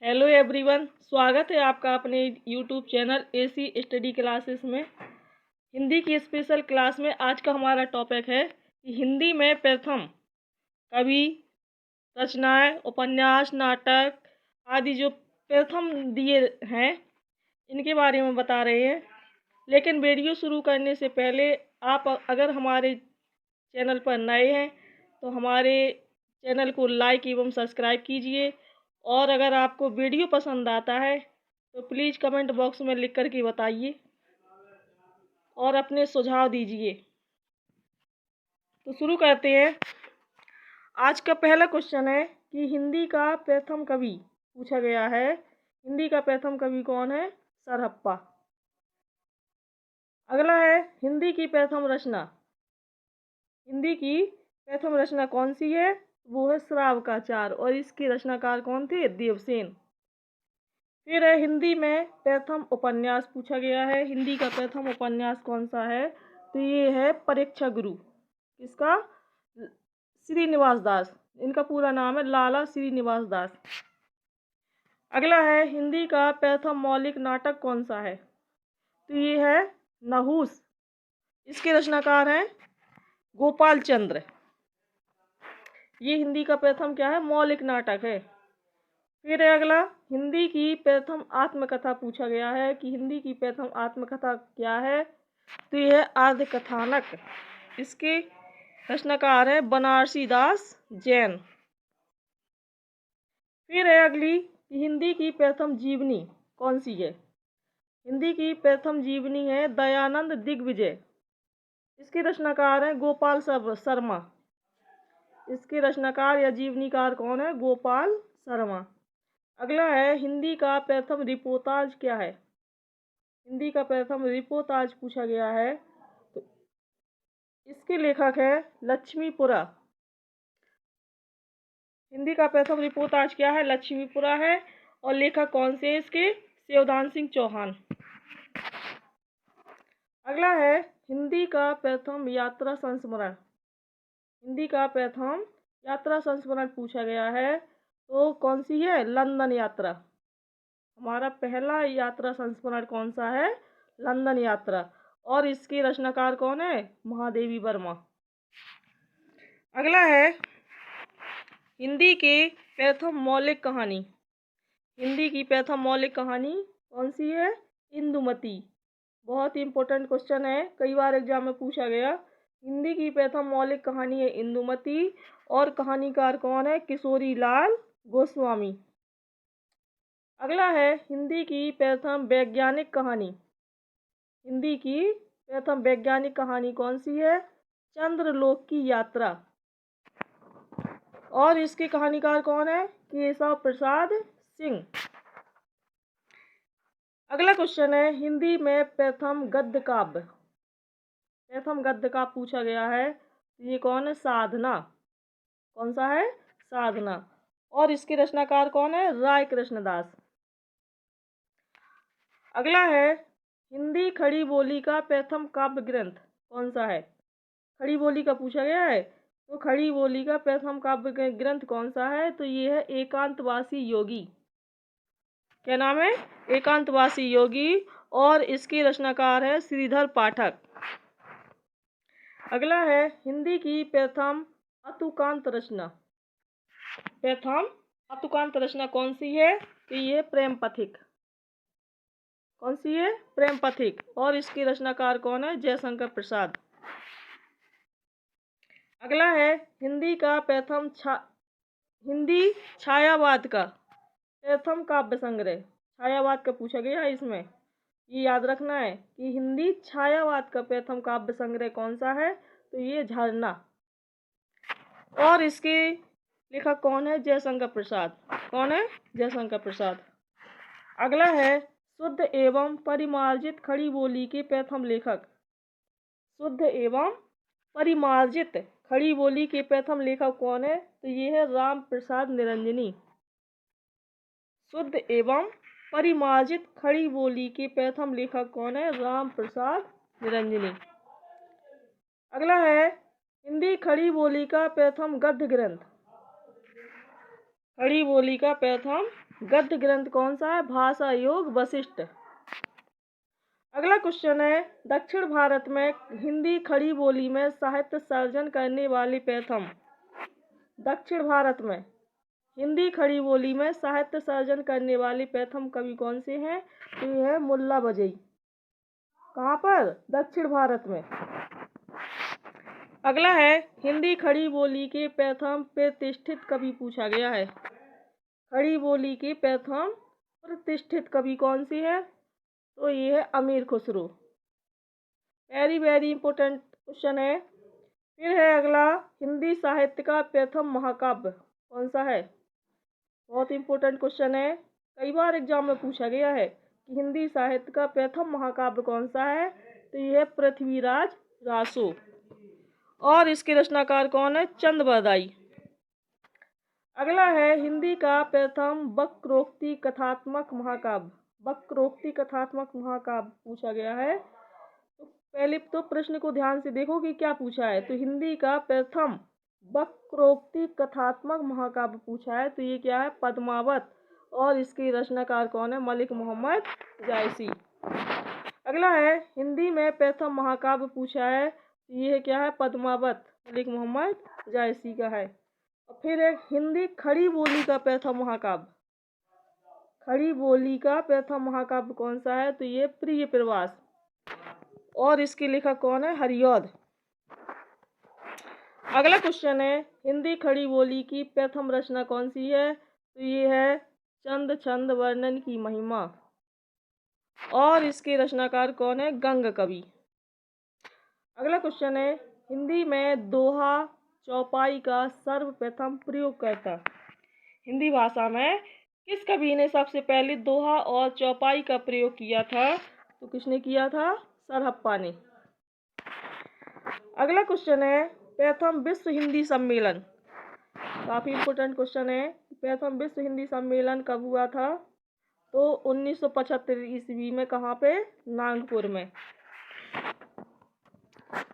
Hello everyone, स्वागत है आपका अपने YouTube channel AC study classes में। हिंदी की स्पेशल क्लास में आज का हमारा टॉपिक है कि हिंदी में प्रथम कवि, रचनाएं, उपन्यास, नाटक आदि जो प्रथम दिए हैं इनके बारे में बता रहे हैं। लेकिन वीडियो शुरू करने से पहले आप अगर हमारे चैनल पर नए हैं तो हमारे चैनल को लाइक एवं सब्सक्राइब कीजिए, और अगर आपको वीडियो पसंद आता है तो प्लीज़ कमेंट बॉक्स में लिख कर के बताइए और अपने सुझाव दीजिए। तो शुरू करते हैं। आज का पहला क्वेश्चन है कि हिंदी का प्रथम कवि पूछा गया है। हिंदी का प्रथम कवि कौन है? सरहप्पा। अगला है हिंदी की प्रथम रचना। हिंदी की प्रथम रचना कौन सी है? वो है श्रावकाचार, और इसके रचनाकार कौन थे? देवसेन। फिर है हिंदी में प्रथम उपन्यास पूछा गया है। हिंदी का प्रथम उपन्यास कौन सा है? तो ये है परीक्षा गुरु। किसका? श्रीनिवास दास। इनका पूरा नाम है लाला श्रीनिवास दास। अगला है हिंदी का प्रथम मौलिक नाटक कौन सा है? तो ये है नहुस। इसके रचनाकार हैं गोपाल चंद्र। ये हिंदी का प्रथम क्या है? मौलिक नाटक है। फिर है अगला हिंदी की प्रथम आत्मकथा पूछा गया है कि हिंदी की प्रथम आत्मकथा क्या है? तो यह है आद्य कथानक। इसके रचनाकार है बनारसी दास जैन। फिर है अगली कि हिंदी की प्रथम जीवनी कौन सी है? हिंदी की प्रथम जीवनी है दयानंद दिग्विजय। इसके रचनाकार हैं गोपाल शर्मा। इसके रचनाकार या जीवनीकार कौन है? गोपाल शर्मा। अगला है हिंदी का प्रथम रिपोर्ताज क्या है? हिंदी का प्रथम रिपोर्ताज पूछा गया है तो इसके लेखक है लक्ष्मीपुरा। हिंदी का प्रथम रिपोर्ताज क्या है? लक्ष्मीपुरा है। और लेखक कौन से? इसके शिवदान सिंह चौहान। अगला है हिंदी का प्रथम यात्रा संस्मरण। हिंदी का प्रथम यात्रा संस्मरण पूछा गया है तो कौन सी है? लंदन यात्रा। हमारा पहला यात्रा संस्मरण कौन सा है? लंदन यात्रा। और इसके रचनाकार कौन है? महादेवी वर्मा। अगला है हिंदी के प्रथम मौलिक कहानी। हिंदी की प्रथम मौलिक कहानी कौन सी है? इंदुमती। बहुत ही इंपॉर्टेंट क्वेश्चन है, कई बार एग्जाम में पूछा गया। हिंदी की प्रथम मौलिक कहानी है इंदुमती, और कहानीकार कौन है? किशोरी लाल गोस्वामी। अगला है हिंदी की प्रथम वैज्ञानिक कहानी। हिंदी की प्रथम वैज्ञानिक कहानी कौन सी है? चंद्रलोक की यात्रा। और इसके कहानीकार कौन है? केशव प्रसाद सिंह। अगला क्वेश्चन है हिंदी में प्रथम गद्य काव्य। प्रथम गद्य काव्य पूछा गया है, ये कौन है? साधना। कौन सा है? साधना। और इसके रचनाकार कौन है? राय कृष्णदास। अगला है हिंदी खड़ी बोली का प्रथम काव्य ग्रंथ कौन सा है? खड़ी बोली का पूछा गया है तो खड़ी बोली का प्रथम काव्य ग्रंथ कौन सा है? तो ये है एकांतवासी योगी। क्या नाम है? एकांतवासी योगी। और इसके रचनाकार है श्रीधर पाठक। अगला है हिंदी की प्रथम अतुकांत रचना। प्रथम अतुकांत रचना कौन सी है? तो ये प्रेम पथिक। कौन सी है? प्रेम पथिक। और इसके रचनाकार कौन है? जयशंकर प्रसाद। अगला है हिंदी का प्रथम हिंदी छायावाद का प्रथम काव्य संग्रह। छायावाद का पूछा गया है इसमें, ये याद रखना है कि हिंदी छायावाद का प्रथम काव्य संग्रह कौन सा है? तो ये झरना। और इसके लेखक कौन है? जयशंकर प्रसाद। कौन है? जयशंकर प्रसाद। अगला है शुद्ध एवं परिमार्जित खड़ी बोली के प्रथम लेखक। शुद्ध एवं परिमार्जित खड़ी बोली के प्रथम लेखक कौन है? तो ये है राम प्रसाद निरंजनी। शुद्ध एवं परिमार्जित खड़ी बोली के प्रथम लेखक कौन है? राम प्रसाद निरंजनी। अगला है हिंदी खड़ी बोली का प्रथम गद्य ग्रंथ। खड़ी बोली का प्रथम गद्य ग्रंथ कौन सा है? भाषा योग वशिष्ठ। अगला क्वेश्चन है, दक्षिण भारत में हिंदी खड़ी बोली में साहित्य सर्जन करने वाली प्रथम, दक्षिण भारत में हिंदी खड़ी बोली में साहित्य सर्जन करने वाली प्रथम कवि कौन से हैं? तो ये है मुल्ला वजई। कहाँ पर? दक्षिण भारत में। अगला है, हिंदी खड़ी बोली के प्रथम प्रतिष्ठित कवि पूछा गया है। खड़ी बोली की प्रथम प्रतिष्ठित कवि कौन सी है? तो ये है अमीर खुसरो। वेरी इंपॉर्टेंट क्वेश्चन है। फिर है अगला, हिंदी साहित्य का प्रथम महाकाव्य कौन सा है? बहुत इंपॉर्टेंट क्वेश्चन है, कई बार एग्जाम में पूछा गया है कि हिंदी साहित्य का प्रथम महाकाव्य कौन सा है? तो ये है पृथ्वीराज रासो। और इसके रचनाकार कौन है? चंद बरदाई। अगला है, हिंदी का प्रथम वक्रोक्ति कथात्मक महाकाव्य, वक्रोक्ति कथात्मक महाकाव्य पूछा गया है। तो पहले तो प्रश्न को ध्यान से देखो कि क्या पूछा है। तो हिंदी का प्रथम वक्रोक्ति कथात्मक महाकाव्य पूछा है। तो ये क्या है? पद्मावत। और इसके रचनाकार कौन है? मलिक मोहम्मद जायसी। अगला है, हिंदी में प्रथम महाकाव्य पूछा है। तो ये क्या है? पद्मावत, मलिक मोहम्मद जायसी का है। और फिर एक, हिंदी खड़ी बोली का प्रथम महाकाव्य, खड़ी बोली का प्रथम महाकाव्य कौन सा है? तो ये प्रिय प्रवास। और इसके लेखक कौन है? हरिऔध। अगला क्वेश्चन है, हिंदी खड़ी बोली की प्रथम रचना कौन सी है? तो ये है चंद छंद वर्णन की महिमा। और इसके रचनाकार कौन है? गंग कवि। अगला क्वेश्चन है, हिंदी में दोहा चौपाई का सर्वप्रथम प्रयोगकर्ता, हिंदी भाषा में किस कवि ने सबसे पहले दोहा और चौपाई का प्रयोग किया था? तो किसने किया था? सरहप्पा ने। अगला क्वेश्चन है, प्रथम विश्व हिंदी सम्मेलन, काफी इंपोर्टेंट क्वेश्चन है। प्रथम विश्व हिंदी सम्मेलन कब हुआ था? तो 1975 ईस्वी में। कहाँ पे? नागपुर में।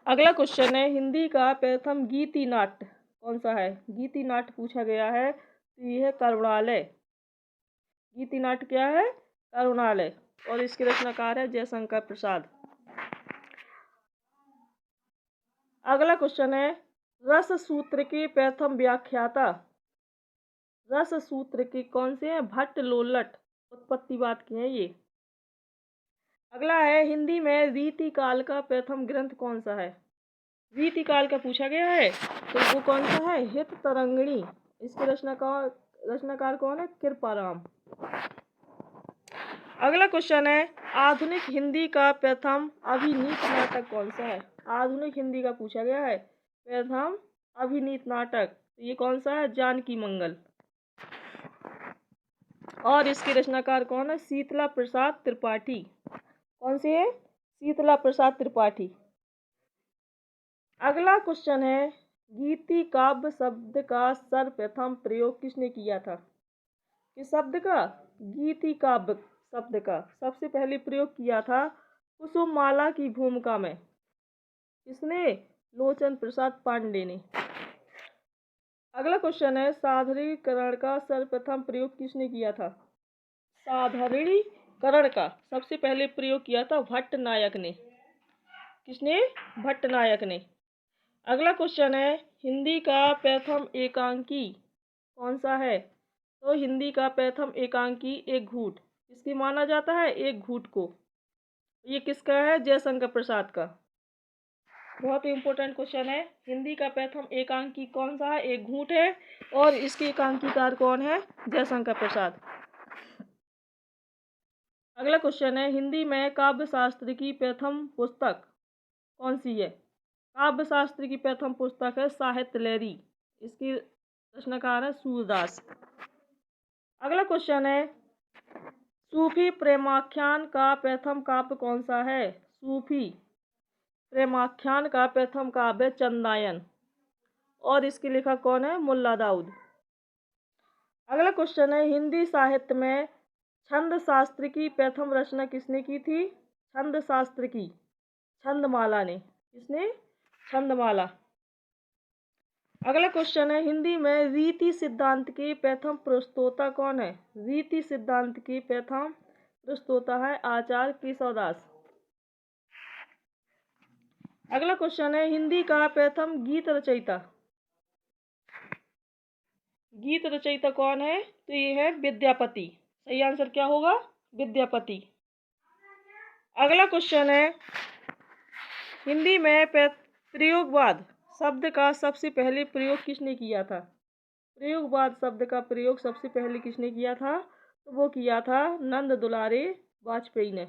अगला क्वेश्चन है, हिंदी का प्रथम गीति नाट्य कौन सा है? गीति नाट्य पूछा गया है। तो ये है करुणालय। गीति नाट्य क्या है? करुणालय। और इसके रचनाकार है जयशंकर प्रसाद। अगला क्वेश्चन है, रस सूत्र के प्रथम व्याख्याता, रस सूत्र के कौन से हैं? भट्ट लोल्लट, उत्पत्तिवाद के हैं ये। अगला है, हिंदी में रीति काल का प्रथम ग्रंथ कौन सा है? रीति काल का पूछा गया है। तो वो कौन सा है? हित तरंगिणी। इसके रचनाकार कौन है? कृपाराम। अगला क्वेश्चन है, आधुनिक हिंदी का प्रथम अभिनीत नाटक कौन सा है? आधुनिक हिंदी का पूछा गया है प्रथम अभिनीत नाटक। तो ये कौन सा है? जानकी मंगल। और इसके रचनाकार कौन है? शीतला प्रसाद त्रिपाठी। कौन से है? शीतला प्रसाद त्रिपाठी। अगला क्वेश्चन है, गीति काव्य शब्द का सर्वप्रथम प्रयोग किसने किया था? किस शब्द का? गीति काव्य शब्द का सबसे पहले प्रयोग किया था कुसुममाला की भूमिका में। किसने? लोचन प्रसाद पांडे ने। अगला क्वेश्चन है, साधारणीकरण का सर्वप्रथम प्रयोग किसने किया था? साधारणीकरण का सबसे पहले प्रयोग किया था भट्ट नायक ने। किसने? भट्ट नायक ने। अगला क्वेश्चन है, हिंदी का प्रथम एकांकी कौन सा है? तो हिंदी का प्रथम एकांकी एक घूट। किसकी माना जाता है? एक घूट को। ये किसका है? जयशंकर प्रसाद का। बहुत ही इंपॉर्टेंट क्वेश्चन है। हिंदी का प्रथम एकांकी कौन सा है? एक घूट है। और इसके एकांकीकार कौन है? जयशंकर प्रसाद। अगला क्वेश्चन है, हिंदी में काव्य शास्त्र की प्रथम पुस्तक कौन सी है? काव्य शास्त्र की प्रथम पुस्तक है साहित्य लहरी। इसकी रचनाकार है सूरदास। अगला क्वेश्चन है, सूफी प्रेमाख्यान का प्रथम काव्य कौन सा है? सूफी प्रेमाख्यान का प्रथम काव्य चंदायन। और इसके लेखक कौन है? मुल्ला दाऊद। अगला क्वेश्चन है, हिंदी साहित्य में छंद शास्त्र की प्रथम रचना किसने की थी? छंद शास्त्र की छंदमाला ने। किसने? छंदमाला। अगला क्वेश्चन है, हिंदी में रीति सिद्धांत के प्रथम प्रस्तोता कौन है? रीति सिद्धांत की प्रथम प्रस्तोता है आचार्य केशवदास। अगला क्वेश्चन है, हिंदी का प्रथम गीत रचयिता। गीत रचयिता कौन है? तो ये है विद्यापति। सही आंसर क्या होगा? विद्यापति। अगला क्वेश्चन है, हिंदी में प्रयोगवाद शब्द का सबसे पहले प्रयोग किसने किया था? प्रयोगवाद शब्द का प्रयोग सबसे पहले किसने किया था? तो वो किया था नंद दुलारे वाजपेयी ने।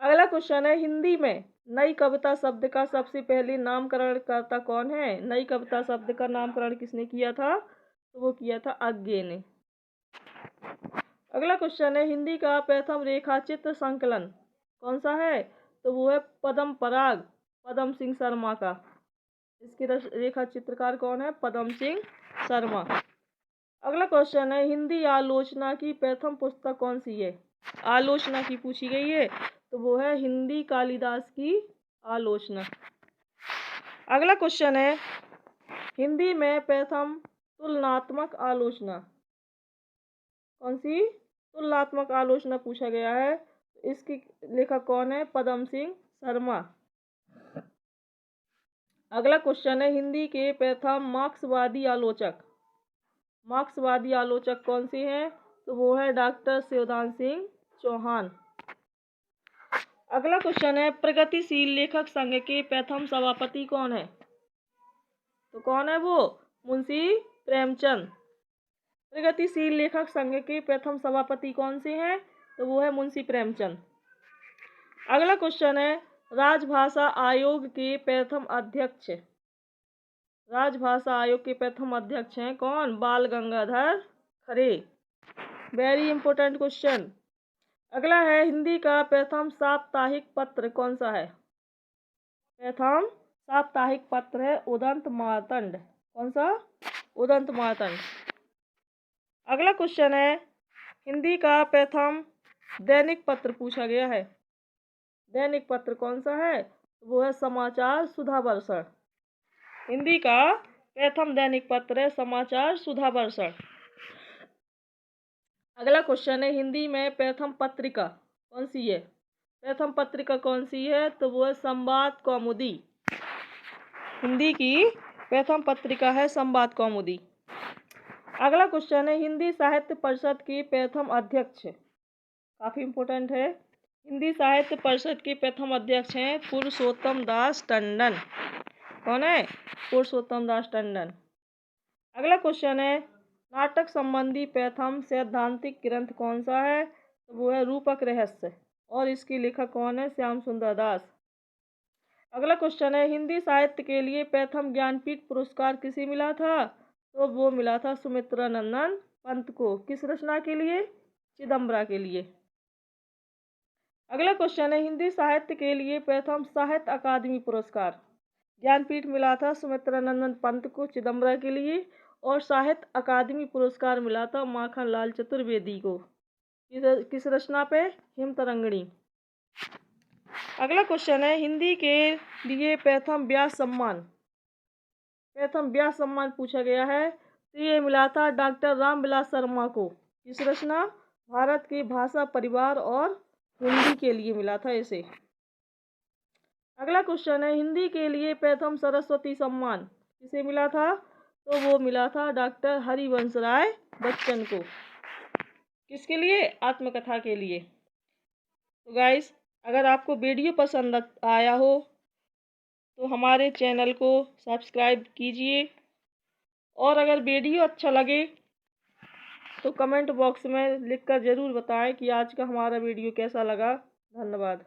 अगला क्वेश्चन है, हिंदी में नई कविता शब्द का सबसे पहले नामकरण करता कौन है? नई कविता शब्द का नामकरण किसने किया था? तो वो किया था अज्ञे ने। अगला क्वेश्चन है, हिंदी का प्रथम रेखाचित्र संकलन कौन सा है? तो वो है पद्म पराग, पद्म सिंह शर्मा का। इसके रेखा चित्रकार कौन है? पद्म सिंह शर्मा। अगला क्वेश्चन है, हिंदी आलोचना की प्रथम पुस्तक कौन सी है? आलोचना की पूछी गई है, तो वो है हिंदी कालिदास की आलोचना। अगला क्वेश्चन है, हिंदी में प्रथम तुलनात्मक आलोचना कौन सी? तुलनात्मक आलोचना पूछा गया है, इसकी लेखक कौन है? पद्म सिंह शर्मा। अगला क्वेश्चन है, हिंदी के प्रथम मार्क्सवादी आलोचक। मार्क्सवादी आलोचक कौन से हैं? तो वो है डॉक्टर शिवदान सिंह चौहान। अगला क्वेश्चन है, प्रगतिशील लेखक संघ के प्रथम सभापति कौन है? तो कौन है वो? मुंशी प्रेमचंद। प्रगतिशील लेखक संघ के प्रथम सभापति कौन से हैं? तो वो है मुंशी प्रेमचंद। अगला क्वेश्चन है, राजभाषा आयोग के प्रथम अध्यक्ष। राजभाषा आयोग के प्रथम अध्यक्ष हैं कौन? Bal Gangadhar Khare. Very important question. अगला है, हिंदी का प्रथम साप्ताहिक पत्र कौन सा है? प्रथम साप्ताहिक पत्र है उदंत मार्तंड। कौन सा? उदंत मार्तंड। अगला क्वेश्चन है, हिंदी का प्रथम दैनिक पत्र पूछा गया है। दैनिक पत्र कौन सा है? वो है समाचार सुधावर्षण। हिंदी का प्रथम दैनिक पत्र है समाचार सुधावर्षण। अगला क्वेश्चन है, हिंदी में प्रथम पत्रिका कौन सी है? प्रथम पत्रिका कौन सी है? तो वो है संवाद कौमुदी। हिंदी की प्रथम पत्रिका है संवाद कौमुदी। अगला क्वेश्चन है, हिंदी साहित्य परिषद के प्रथम अध्यक्ष। काफी इंपॉर्टेंट है। हिंदी साहित्य परिषद के प्रथम अध्यक्ष हैं पुरुषोत्तम दास टंडन। कौन है? पुरुषोत्तम दास टंडन। अगला क्वेश्चन है, नाटक संबंधी प्रथम सैद्धांतिक ग्रंथ कौन सा है? तो वो है रूपक रहस्य, और इसके लेखक कौन है? श्याम सुंदर दास। अगला क्वेश्चन है, हिंदी साहित्य के लिए प्रथम ज्ञानपीठ पुरस्कार किसे मिला था? तो वो मिला था सुमित्रा नंदन पंत को। किस रचना के लिए? चिदम्बरा के लिए। अगला क्वेश्चन है, हिंदी साहित्य के लिए प्रथम साहित्य अकादमी पुरस्कार। ज्ञानपीठ मिला था सुमित्रा नंदन पंत को चिदम्बरा के लिए, और साहित्य अकादमी पुरस्कार मिला था माखनलाल चतुर्वेदी को। किस रचना पे? हिमतरंगिणी। अगला क्वेश्चन है, हिंदी के लिए प्रथम व्यास सम्मान। प्रथम व्यास सम्मान पूछा गया है, तो ये मिला था डॉक्टर रामविलास शर्मा को। किस रचना? भारत के भाषा परिवार और हिंदी के लिए मिला था इसे। अगला क्वेश्चन है, हिंदी के लिए प्रथम सरस्वती सम्मान किसे मिला था? तो वो मिला था डॉक्टर हरिवंश राय बच्चन को। किसके लिए? आत्मकथा के लिए। तो गाइस, अगर आपको वीडियो पसंद आया हो तो हमारे चैनल को सब्सक्राइब कीजिए, और अगर वीडियो अच्छा लगे तो कमेंट बॉक्स में लिखकर ज़रूर बताएं कि आज का हमारा वीडियो कैसा लगा। धन्यवाद।